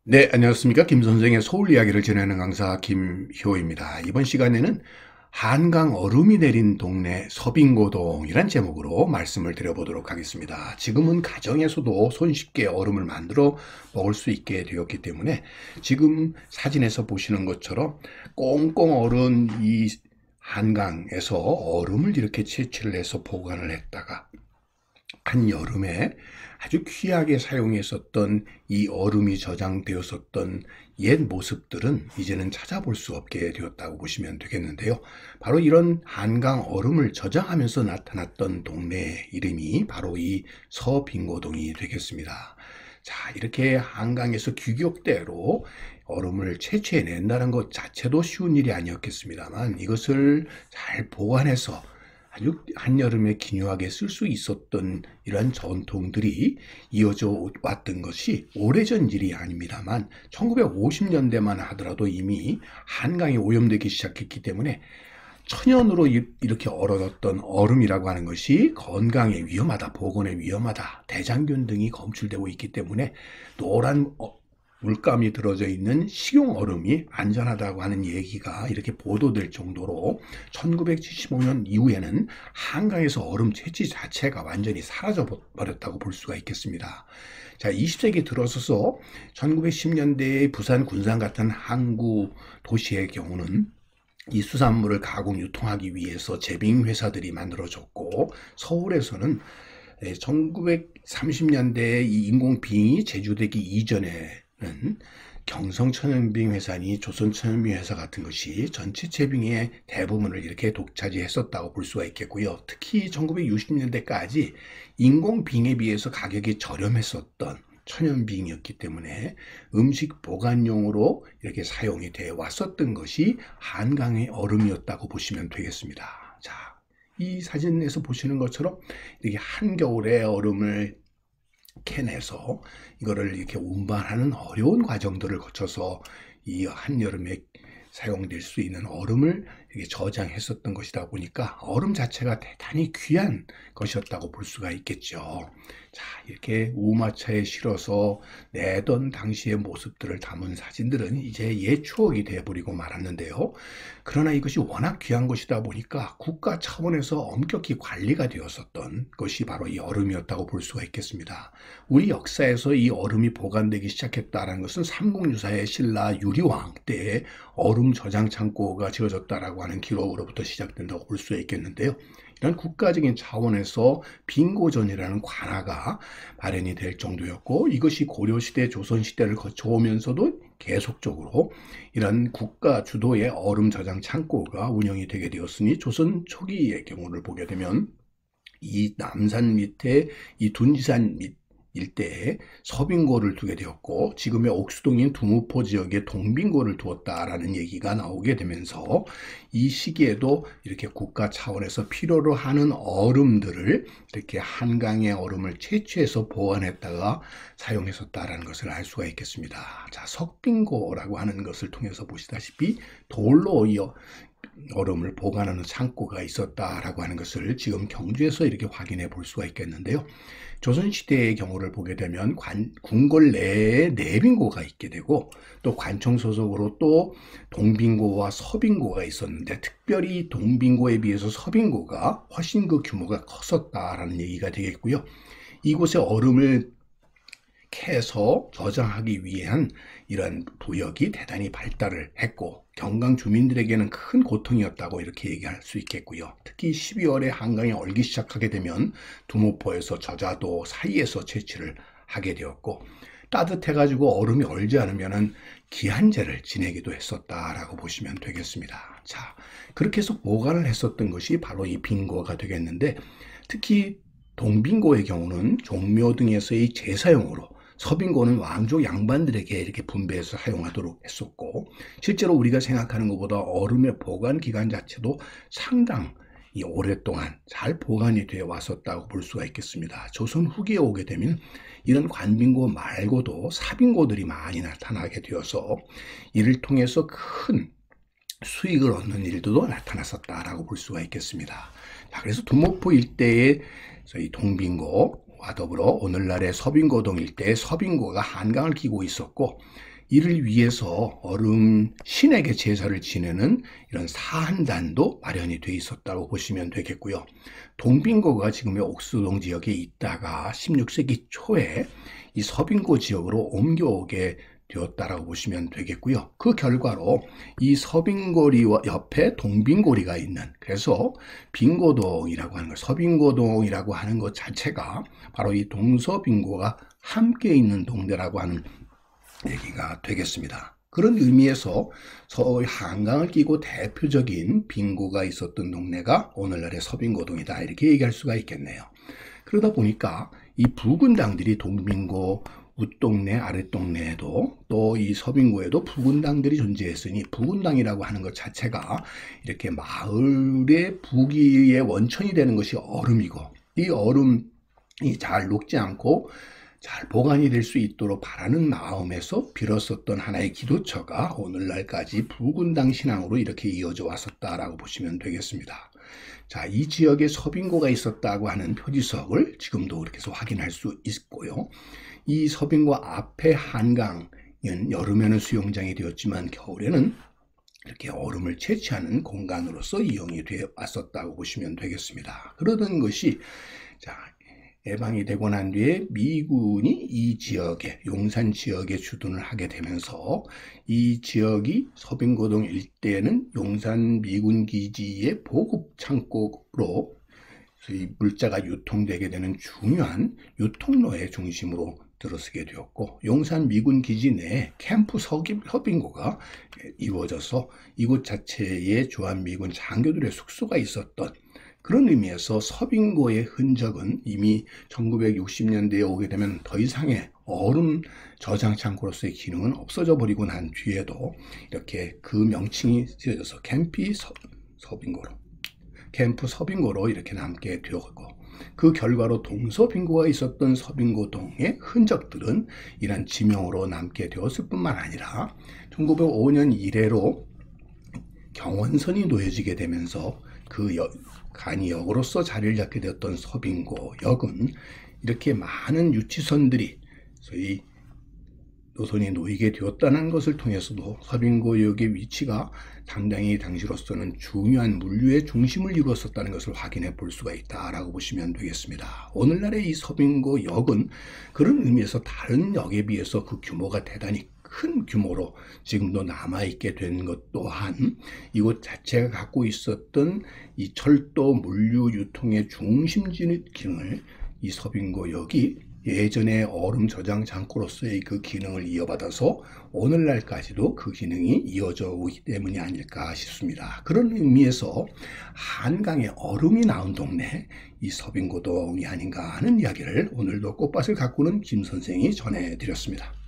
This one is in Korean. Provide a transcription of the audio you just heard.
네, 안녕하십니까. 김 선생의 서울 이야기를 전하는 강사 김효입니다. 이번 시간에는 한강 얼음이 내린 동네 서빙고동이란 제목으로 말씀을 드려보도록 하겠습니다. 지금은 가정에서도 손쉽게 얼음을 만들어 먹을 수 있게 되었기 때문에 지금 사진에서 보시는 것처럼 꽁꽁 얼은 이 한강에서 얼음을 이렇게 채취를 해서 보관을 했다가 한여름에 아주 귀하게 사용했었던 이 얼음이 저장되었었던 옛 모습들은 이제는 찾아볼 수 없게 되었다고 보시면 되겠는데요. 바로 이런 한강 얼음을 저장하면서 나타났던 동네 이름이 바로 이 서빙고동이 되겠습니다. 자, 이렇게 한강에서 규격대로 얼음을 채취해낸다는 것 자체도 쉬운 일이 아니었겠습니다만 이것을 잘 보관해서 아주 한여름에 기묘하게 쓸 수 있었던 이러한 전통들이 이어져 왔던 것이 오래전 일이 아닙니다만 1950년대만 하더라도 이미 한강이 오염되기 시작했기 때문에 천연으로 이렇게 얼어졌던 얼음이라고 하는 것이 건강에 위험하다, 보건에 위험하다, 대장균 등이 검출되고 있기 때문에 노란 물감이 들어져 있는 식용 얼음이 안전하다고 하는 얘기가 이렇게 보도될 정도로 1975년 이후에는 한강에서 얼음 채취 자체가 완전히 사라져 버렸다고 볼 수가 있겠습니다. 자, 20세기 들어서서 1910년대의 부산 군산 같은 항구 도시의 경우는 이 수산물을 가공 유통하기 위해서 제빙 회사들이 만들어졌고 서울에서는 1930년대에 이 인공빙이 제조되기 이전에는 경성천연빙 회사니 조선천연빙 회사 같은 것이 전체 제빙의 대부분을 이렇게 독차지했었다고 볼 수가 있겠고요. 특히 1960년대까지 인공빙에 비해서 가격이 저렴했었던 천연빙이었기 때문에 음식 보관용으로 이렇게 사용이 되어 왔었던 것이 한강의 얼음이었다고 보시면 되겠습니다. 자, 이 사진에서 보시는 것처럼 이렇게 한겨울에 얼음을 캐내서 이거를 이렇게 운반하는 어려운 과정들을 거쳐서 이 한여름에 사용될 수 있는 얼음을 이렇게 저장했었던 것이다 보니까 얼음 자체가 대단히 귀한 것이었다고 볼 수가 있겠죠. 자, 이렇게 우마차에 실어서 내던 당시의 모습들을 담은 사진들은 이제 옛 추억이 되어버리고 말았는데요. 그러나 이것이 워낙 귀한 것이다 보니까 국가 차원에서 엄격히 관리가 되었었던 것이 바로 이 얼음이었다고 볼 수가 있겠습니다. 우리 역사에서 이 얼음이 보관되기 시작했다는 것은 삼국유사의 신라 유리왕 때에 얼음 저장 창고가 지어졌다라고 하는 기록으로부터 시작된다고 볼 수 있겠는데요. 이런 국가적인 차원에서 빙고전이라는 관아가 마련이 될 정도였고 이것이 고려시대, 조선시대를 거쳐오면서도 계속적으로 이런 국가 주도의 얼음 저장 창고가 운영이 되게 되었으니 조선 초기의 경우를 보게 되면 이 남산 밑에 이 둔지산 일대에 서빙고를 두게 되었고 지금의 옥수동인 두무포 지역에 동빙고를 두었다라는 얘기가 나오게 되면서 이 시기에도 이렇게 국가 차원에서 필요로 하는 얼음들을 이렇게 한강의 얼음을 채취해서 보관했다가 사용했었다라는 것을 알 수가 있겠습니다. 자, 석빙고라고 하는 것을 통해서 보시다시피 돌로 이어 얼음을 보관하는 창고가 있었다라고 하는 것을 지금 경주에서 이렇게 확인해 볼 수가 있겠는데요. 조선시대의 경우를 보게 되면 궁궐 내에 내빙고가 있게 되고 또 관청 소속으로 또 동빙고와 서빙고가 있었는데 특별히 동빙고에 비해서 서빙고가 훨씬 그 규모가 컸었다라는 얘기가 되겠고요. 이곳에 얼음을 캐서 저장하기 위한 이런 부역이 대단히 발달을 했고 경강 주민들에게는 큰 고통이었다고 이렇게 얘기할 수 있겠고요. 특히 12월에 한강이 얼기 시작하게 되면 두모포에서 저자도 사이에서 채취를 하게 되었고 따뜻해가지고 얼음이 얼지 않으면은 기한제를 지내기도 했었다라고 보시면 되겠습니다. 자, 그렇게 해서 보관을 했었던 것이 바로 이 빙고가 되겠는데 특히 동빙고의 경우는 종묘 등에서의 제사용으로 서빙고는 왕족 양반들에게 이렇게 분배해서 사용하도록 했었고 실제로 우리가 생각하는 것보다 얼음의 보관 기간 자체도 상당히 오랫동안 잘 보관이 되어 왔었다고 볼 수가 있겠습니다. 조선 후기에 오게 되면 이런 관빙고 말고도 사빙고들이 많이 나타나게 되어서 이를 통해서 큰 수익을 얻는 일도 나타났었다라고 볼 수가 있겠습니다. 자, 그래서 두목포 일대의 저희 동빙고와 더불어 오늘날의 서빙고동 일대의 서빙고가 한강을 끼고 있었고 이를 위해서 얼음 신에게 제사를 지내는 이런 사한단도 마련이 돼 있었다고 보시면 되겠고요. 동빙고가 지금의 옥수동 지역에 있다가 16세기 초에 이 서빙고 지역으로 옮겨오게 되었다라고 보시면 되겠고요. 그 결과로 이 서빙고리와 옆에 동빙고리가 있는, 그래서 빙고동이라고 하는 것, 서빙고동이라고 하는 것 자체가 바로 이 동서빙고가 함께 있는 동네라고 하는 얘기가 되겠습니다. 그런 의미에서 서울 한강을 끼고 대표적인 빙고가 있었던 동네가 오늘날의 서빙고동이다, 이렇게 얘기할 수가 있겠네요. 그러다 보니까 이 붉은 당들이 동빙고 윗동네, 아랫동네에도 또 이 서빙고에도 붉은 당들이 존재했으니, 붉은 당이라고 하는 것 자체가 이렇게 마을의 부귀의 원천이 되는 것이 얼음이고, 이 얼음이 잘 녹지 않고 잘 보관이 될 수 있도록 바라는 마음에서 빌었었던 하나의 기도처가 오늘날까지 붉은 당 신앙으로 이렇게 이어져 왔었다라고 보시면 되겠습니다. 자, 이 지역에 서빙고가 있었다고 하는 표지석을 지금도 이렇게 해서 확인할 수 있고요. 이 서빙고 앞에 한강은 여름에는 수영장이 되었지만 겨울에는 이렇게 얼음을 채취하는 공간으로서 이용이 되어 왔었다고 보시면 되겠습니다. 그러던 것이, 자, 해방이 되고 난 뒤에 미군이 이 지역에, 용산 지역에 주둔을 하게 되면서 이 지역이 서빙고동 일대는 용산 미군 기지의 보급 창고로 물자가 유통되게 되는 중요한 유통로의 중심으로 들어서게 되었고, 용산 미군 기지 내에 캠프 서빙고가 이루어져서 이곳 자체에 주한미군 장교들의 숙소가 있었던, 그런 의미에서 서빙고의 흔적은 이미 1960년대에 오게 되면 더 이상의 얼음 저장 창고로서의 기능은 없어져 버리고 난 뒤에도 이렇게 그 명칭이 쓰여져서 캠프 서빙고로 이렇게 남게 되었고, 그 결과로 동서빙고가 있었던 서빙고동의 흔적들은 이런 지명으로 남게 되었을 뿐만 아니라 1905년 이래로 경원선이 놓여지게 되면서 그 간이역으로서 자리를 잡게 되었던 서빙고역은 이렇게 많은 유치선들이 소위 노선이 놓이게 되었다는 것을 통해서도 서빙고역의 위치가 상당히 당시로서는 중요한 물류의 중심을 이루었었다는 것을 확인해 볼 수가 있다라고 보시면 되겠습니다. 오늘날의 이 서빙고역은 그런 의미에서 다른 역에 비해서 그 규모가 대단히 큰 규모로 지금도 남아있게 된 것 또한 이곳 자체가 갖고 있었던 이 철도 물류 유통의 중심 기능을 이 서빙고역이 예전의 얼음 저장 창고로서의 그 기능을 이어받아서 오늘날까지도 그 기능이 이어져 오기 때문이 아닐까 싶습니다. 그런 의미에서 한강에 얼음이 나온 동네, 이 서빙고동이 아닌가 하는 이야기를 오늘도 꽃밭을 가꾸는 김 선생이 전해드렸습니다.